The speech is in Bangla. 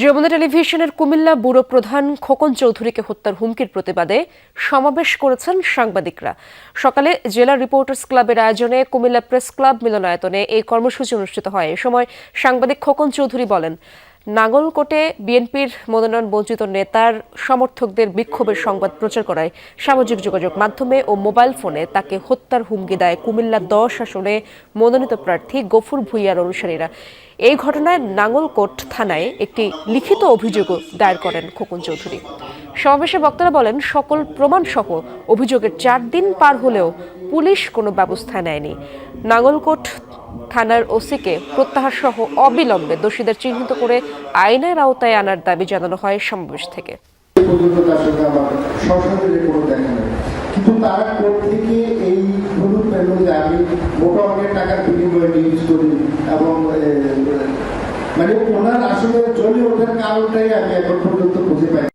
যমুনা টেলিভিশনের কুমিল্লা ব্যুরো প্রধান খোকন চৌধুরীকে হত্যার হুমকির প্রতিবাদে সমাবেশ করেছেন সাংবাদিকরা। সকালে জেলা রিপোর্টার্স ক্লাবের আয়োজনে কুমিল্লা প্রেস ক্লাব মিলনায়তনে এই কর্মসূচি অনুষ্ঠিত হয়। এ সময় সাংবাদিক খোকন চৌধুরী বলেন, নাঙ্গলকোটে বিএনপির মনোনয়ন বঞ্চিত নেতার সমর্থকদের বিক্ষোভের সংবাদ প্রচার করায় সামাজিক যোগাযোগ মাধ্যমে ও মোবাইল ফোনে তাকে হত্যার হুমকি দেয় কুমিল্লা 10 আসনে মনোনীত প্রার্থী গফুর ভূঁইয়ার অনুসারীরা। এই ঘটনায় নাঙ্গলকোট থানায় একটি লিখিত অভিযোগও দায়ের করেন খোকন চৌধুরী। সমাবেশে বক্তারা বলেন, সকল প্রমাণসহ অভিযোগের 4 দিন পার হলেও পুলিশ কোনো ব্যবস্থা নেয়নি। নাঙ্গলকোট থানার ওসিকে প্রত্যাহার সহ অবিলম্বে দোষীদের চিহ্নিত করে আইনের আওতায় আনার দাবি জানানো হয় সমাবেশ থেকে। কিন্তু তারা থেকে এই হলুদ পেল যে আমি মোটা অনেক টাকার বিনিময়ে নিউজ করি এবং মানে ওনার আসলে জ্বলে ওঠার কারণটাই আমি এখন পর্যন্ত খুঁজে পাই।